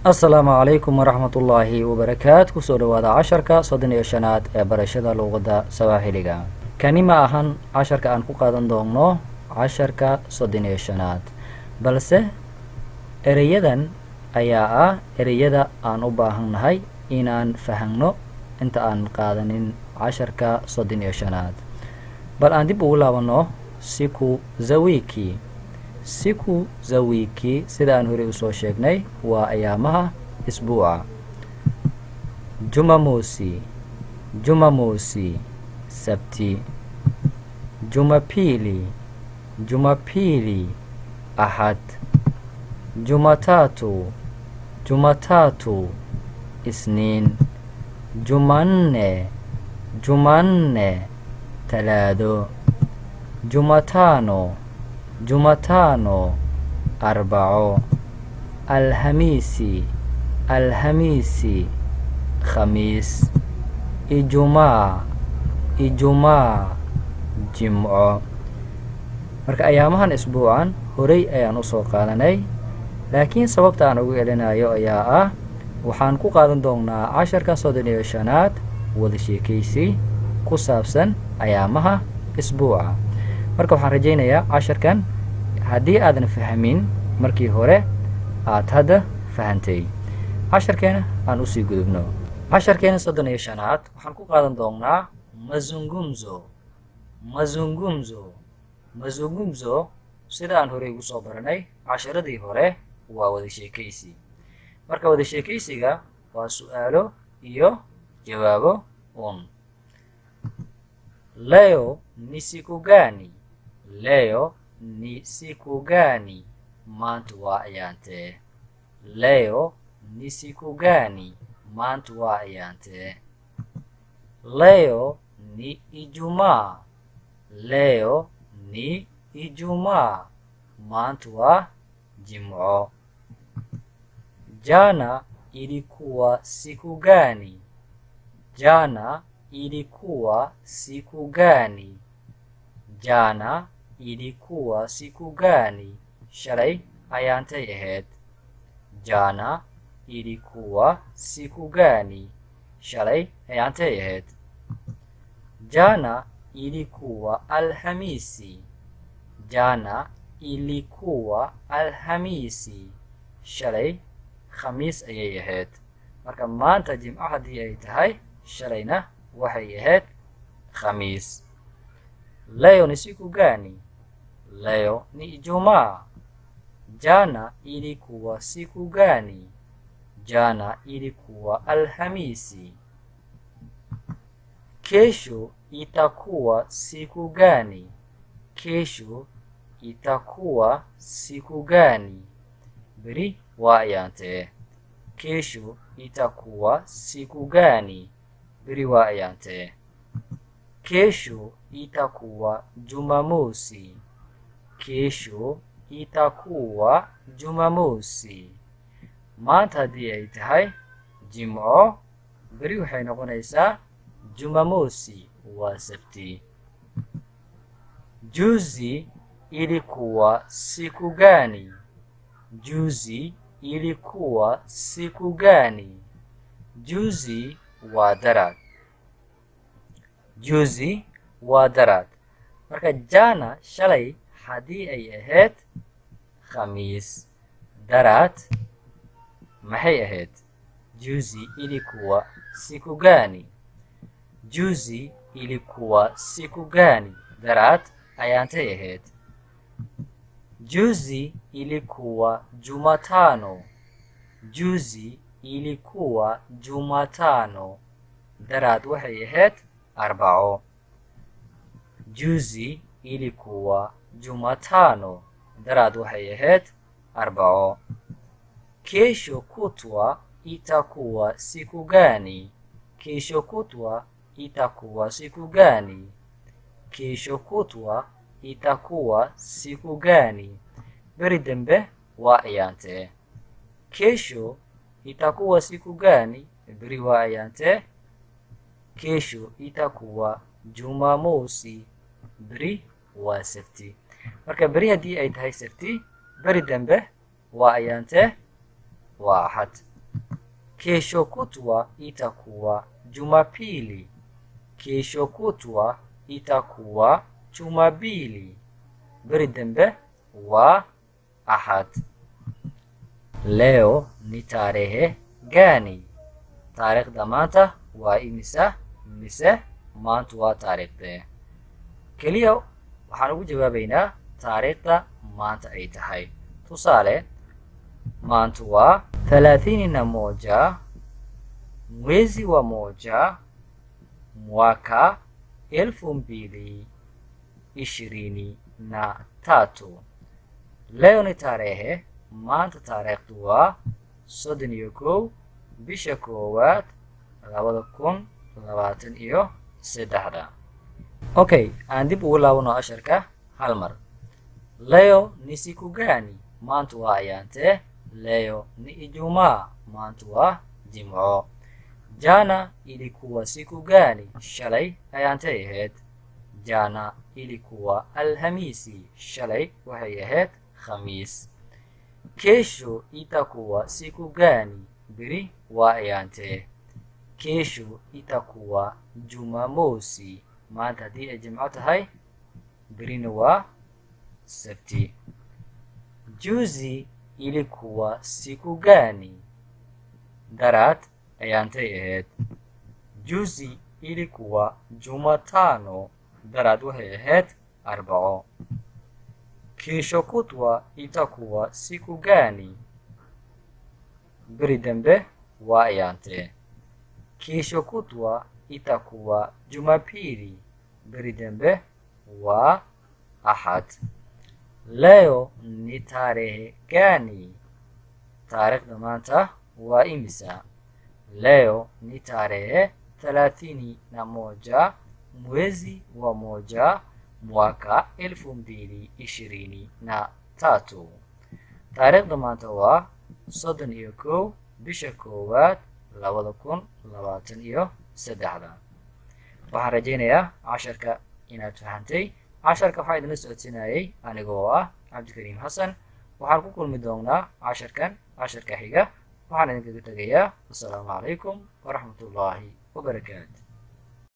السلام عليكم ورحمة الله وبركاته كسو دوادا عشركا صدن يشانات برشادة لغدا سواحيليغا كاني ما أهان عشركا أنكو قادن دوغنو عشركا صدن يشانات بلسه إريادن أياء إريادا أن أباهن نهي إنان فهنو انت أن قادنين عشركا صدن يشانات بل أن دي بولا ونو سيكو زويكي siku za wiki sida aan hore usoo sheegnay waa ayaamaha isbuuca. Jumamosi, Jumamosi, Sabti. Jumapili, Jumapili, Ahad. Jumatatu, Jumatatu, Isniin. Jumanne, Jumanne, Talaado. Jumatano, Jumatano, Arba'o. Alhamisi, Alhamisi, Khamis. Ijumaa, Ijumaa, Jimco. Marka ayaamahan isbuucan horey ayaan u soo qaadanay, laakiin sababta aan ugu elinayo ayaa ah waxaan ku qaadan doonaa 15aad wada sheekaysi ku saabsan ayaamaha isbuuca. marka waxaan rajaynayaa 10kan haddii aadan fahmin markii hore aad hadda fahantay. 10keena aan u sii gudubno. 10keena 15aad waxaan ku qaadan doonaa mazungumzo. Mazungumzo, mazungumzo sida aan hore ugu soo baranay 10radii hore waa wada sheekaysi. marka wada sheekaysiga waa su'aalo iyo jawaabo Leo ni siku gani? Leo ni siku gani? Maanta waa ayaantee. Leo ni siku gani? Maanta waa ayaantee. Leo ni Ijumaa. Leo ni Ijumaa. Maanta waa Jimco. Jana ilikuwa siku gani? Jana ilikuwa siku gani? Jana ilikuwa siku gani? Shalay ayaantay ahayd. Jana ilikuwa siku gani? Shalay ayaantay ahayd. Jana ilikuwa Alhamisi. Jana ilikuwa Alhamisi. Shalay Khamiis ayay ahayd. marka maanta Jimco haddii ay tahay, shalayna waxay ahayd Khamiis. Leo ni siku gani? Leo ni Ijumaa. Jana ilikuwa siku gani? Jana ilikuwa Alhamisi. Kesho itakuwa siku gani? Kesho itakuwa siku gani? Beri waa ayaantee. Kesho itakuwa siku gani? Beri waa ayaantee. Kesho itakuwa Jumamosi. Kesho itakuwa Jumamosi. maanta haddii ay tahay Jimco, beri waxay noqonaysaa Jumamosi, waa Sabti. Juzi ilikuwa siku gani? Juzi ilikuwa siku gani? Juzi waa daraad. Juzi waa daraad. marka jana shalay haddii ay ahayd Khamiis, daraad maxay ahayd? Juzi ilikuwa siku gani? Juzi ilikuwa siku gani? Daraad ayaantay ahayd. Juzi ilikuwa Jumatano. Juzi ilikuwa Jumatano. daraad waxay ahayd Arba'o. Juzi ilikuwa Jumatano. daraad waxay ahayd Arba'o. Kesho kutwa itakuwa siku gani? Kesho kutwa itakuwa siku gani? Kesho kutwa itakuwa siku gani? Beri dambe waa ayaantee. Kesho itakuwa siku gani? Beri waa ayaantee. Kesho itakuwa Jumamosi. Beri waa Sabti. marka beri haddii ay tahay Sabti, beri dambe waa ayaantee waa Ahad. Kesho kutwa itakuwa Jumapili. Kesho kutwa itakuwa Jumapili. Beri dambe waa Ahad. Leo ni tarehe gani? Taariikhda maanta waa imisa mise maanta waa taariikhdee? Kaliya waxaan ugu jawaabaynaa taariikhda maanta ay tahay. Tusaale, maanta waa 31 mwezi wa moja mwaka 2023. Leo ni tarehe, maanta taariikhdu waa 31 bisha koowaad 2023. Okay, aan dib ugu laabano casharka hal mar. Leo ni siku gani? Maanta waa ayaantee? Leo ni Ijumaa. Maanta waa Jimco. Jana ilikuwa siku gani? Shalay ayaantee ahayd? Jana ilikuwa Alhamisi. Shalay waxay ahayd Khamiis. Kesho itakuwa siku gani? Beri waa ayaantee? Kesho itakuwa Jumamosi. Maanta haddii ay Jimco tahay, berina waa Sabti. Juzi ilikuwa siku gani? Daraad ayaantay ahayd? Juzi ilikuwa Jumatano. Daraad waxay ahayd Arbaco. Kesho kutwa itakuwa siku gani? Beri dambe waa ayaantee? Kesho kutwa itakuwa Jumapili. Beri dambe waa Ahad. Leo ni tarehe gani? Taariikhda maanta waa imisa? Leo ni tarehe 31 mwezi wa moja mwaka 2023. Taariikhda maanta waa 31 bisha koowaad 2023. Waxaan rajaynayaa casharka inaad fahantay. casharka waxaa idinla socodsiinayay anigoo ah Cabdikariim Xasan. waxaan ku kulmi doonaa casharka xiga. waxaan idinkaga tegayaa assalaamu calaykum waraxmatullaahi wabarakaatu.